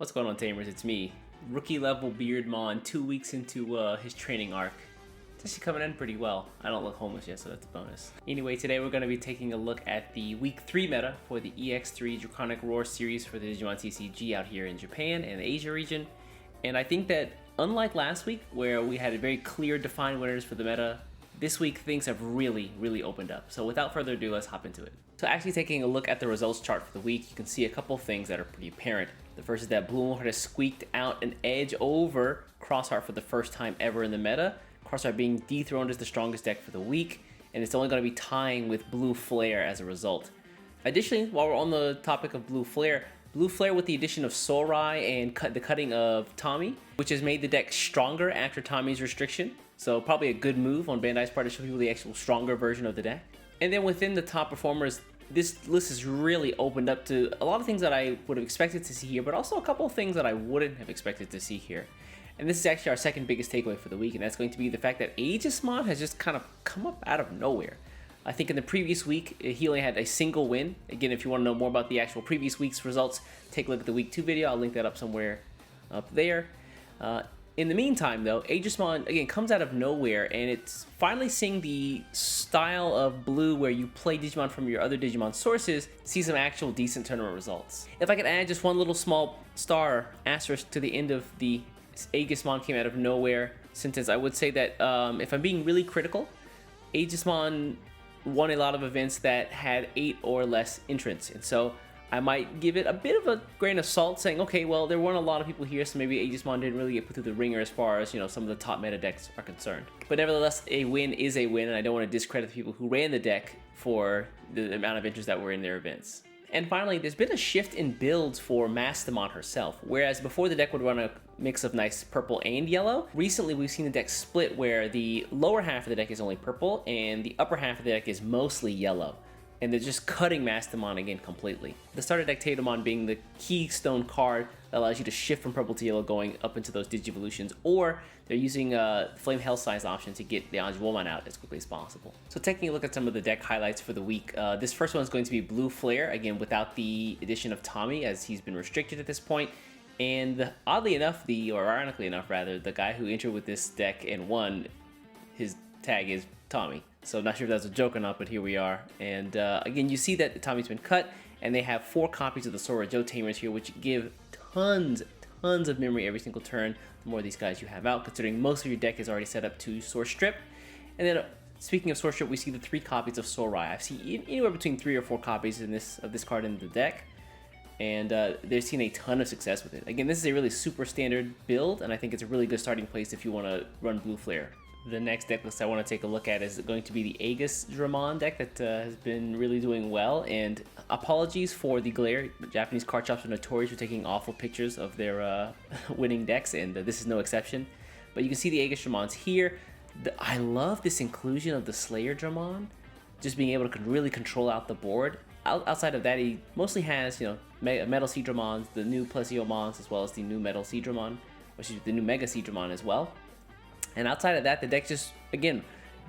What's going on, Tamers? It's me, rookie level Beardmon, 2 weeks into his training arc. It's actually coming in pretty well. I don't look homeless yet, so that's a bonus. Anyway, today we're going to be taking a look at the week 3 meta for the EX3 Dragonic Roar series for the Digimon TCG out here in Japan and the Asia region. And I think that unlike last week, where we had a very clear defined winners for the meta, this week things have really opened up. So without further ado, let's hop into it. So actually taking a look at the results chart for the week, you can see a couple things that are pretty apparent. The first is that Bloomlord has squeaked out an edge over Crossheart for the first time ever in the meta. Crossheart being dethroned as the strongest deck for the week, and it's only going to be tying with Blue Flare as a result. Additionally, while we're on the topic of Blue Flare with the addition of Sorai and the cutting of Tommy, which has made the deck stronger after Tommy's restriction. So probably a good move on Bandai's part to show people the actual stronger version of the deck. And then within the top performers, this list has really opened up to a lot of things that I would have expected to see here, but also a couple of things that I wouldn't have expected to see here. And this is actually our second biggest takeaway for the week, and that's going to be the fact that Aegisdramon has just kind of come up out of nowhere. I think in the previous week, he only had a single win. Again, if you want to know more about the actual previous week's results, take a look at the week 2 video. I'll link that up somewhere up there. In the meantime, though, Aegisdramon, again, comes out of nowhere, and it's finally seeing the style of blue where you play Digimon from your other Digimon sources, see some actual decent tournament results. If I could add just one little small star asterisk to the end of the Aegisdramon came out of nowhere sentence, I would say that if I'm being really critical, Aegisdramon won a lot of events that had 8 or less entrants, and so I might give it a bit of a grain of salt, saying, okay, well, there weren't a lot of people here, so maybe Aegisdramon didn't really get put through the ringer as far as, some of the top meta decks are concerned. But nevertheless, a win is a win, and I don't want to discredit the people who ran the deck for the amount of interest that were in their events. And finally, there's been a shift in builds for Mastemon herself. Whereas before the deck would run a mix of nice purple and yellow, recently we've seen the deck split where the lower half of the deck is only purple and the upper half of the deck is mostly yellow. And they're just cutting Mastemon again completely. The starter deck Tatumon being the keystone card that allows you to shift from purple to yellow going up into those Digivolutions, or they're using a Flame Hell size option to get the Yugioh out as quickly as possible. So taking a look at some of the deck highlights for the week, this first one is going to be Blue Flare, again without the addition of Tommy as he's been restricted at this point. And oddly enough, or ironically enough rather, the guy who entered with this deck and won, his tag is Tommy. So I'm not sure if that's a joke or not, but here we are. And again, you see that Tommy's been cut, and they have 4 copies of the Sora Joe Tamers here, which give tons of memory every single turn. The more of these guys you have out, considering most of your deck is already set up to Source Strip. And then speaking of Source Strip, we see the 3 copies of Sorai. I've seen anywhere between 3 or 4 copies of this card in the deck, and they've seen a ton of success with it. Again, this is a really super standard build, and I think it's a really good starting place if you want to run Blue Flare. The next deck list I want to take a look at is going to be the Aegisdramon deck that has been really doing well. And apologies for the glare. Japanese card shops are notorious for taking awful pictures of their winning decks, and this is no exception. But you can see the Aegisdramons here. I love this inclusion of the Slayerdramon, just being able to really control out the board. Outside of that, he mostly has Metal Seadramons, the new Plesiomons, as well as the new Metal Seadramon, which is the new Mega Seadramon as well. And outside of that, the deck just, again,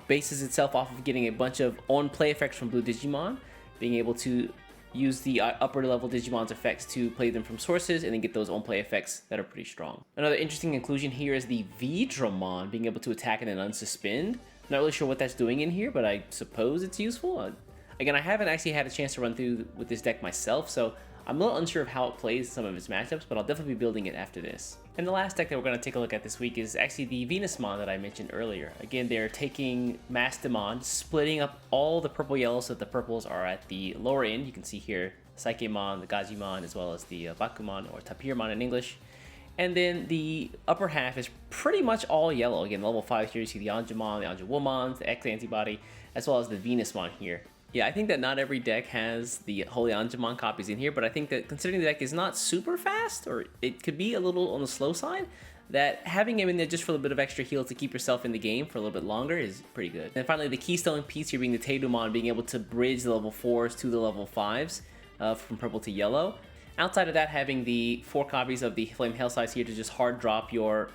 bases itself off of getting a bunch of on-play effects from Blue Digimon, being able to use the upper-level Digimon's effects to play them from sources, and then get those on-play effects that are pretty strong. Another interesting inclusion here is the V-Dramon, being able to attack and then unsuspend. Not really sure what that's doing in here, but I suppose it's useful. Again, I haven't actually had a chance to run through with this deck myself, so I'm a little unsure of how it plays some of its matchups, but I'll definitely be building it after this. And the last deck that we're going to take a look at this week is actually the Venusmon that I mentioned earlier. Again, they're taking Mastemon, splitting up all the purple yellows so that the purples are at the lower end. You can see here Psychemon, the Gajimon, as well as the Bakumon, or Tapirmon in English. And then the upper half is pretty much all yellow. Again, level 5 here, you see the Anjumon, the Anjuwomon, the X Antibody, as well as the Venusmon here. Yeah, I think that not every deck has the Holy Anjumon copies in here, but I think that considering the deck is not super fast, or it could be a little on the slow side, that having him in there just for a little bit of extra heal to keep yourself in the game for a little bit longer is pretty good. And finally, the keystone piece here being the Tatumon, being able to bridge the level 4s to the level 5s from purple to yellow. Outside of that, having the 4 copies of the Flame Hail size here to just hard drop your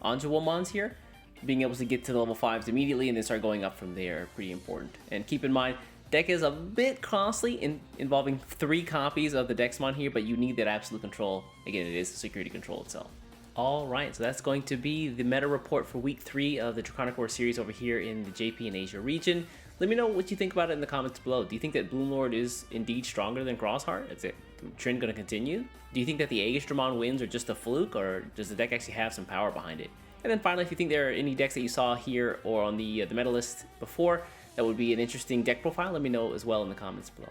Anjuwomons here, being able to get to the level 5s immediately and then start going up from there, pretty important. And keep in mind, Deck is a bit costly, involving 3 copies of the Dexmon here, but you need that absolute control. Again, it is the security control itself. Alright, so that's going to be the meta report for week 3 of the Dragonic Roar series over here in the JP and Asia region. Let me know what you think about it in the comments below. Do you think that Bloomlord is indeed stronger than Crossheart? Is the trend going to continue? Do you think that the Aegisdramon wins are just a fluke, or does the deck actually have some power behind it? And then finally, if you think there are any decks that you saw here or on the meta list before that would be an interesting deck profile, let me know as well in the comments below.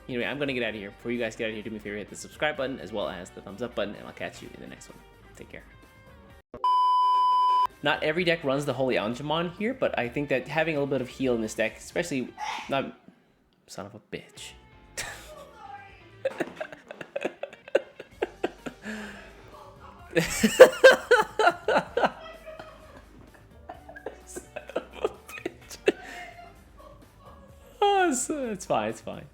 Anyway, I'm going to get out of here. Before you guys get out of here, do me a favor, hit the subscribe button as well as the thumbs up button, and I'll catch you in the next one. Take care. Not every deck runs the Holy Angemon here, but I think that having a little bit of heal in this deck, especially not... Son of a bitch. Son of a bitch. Oh, it's fine, it's fine.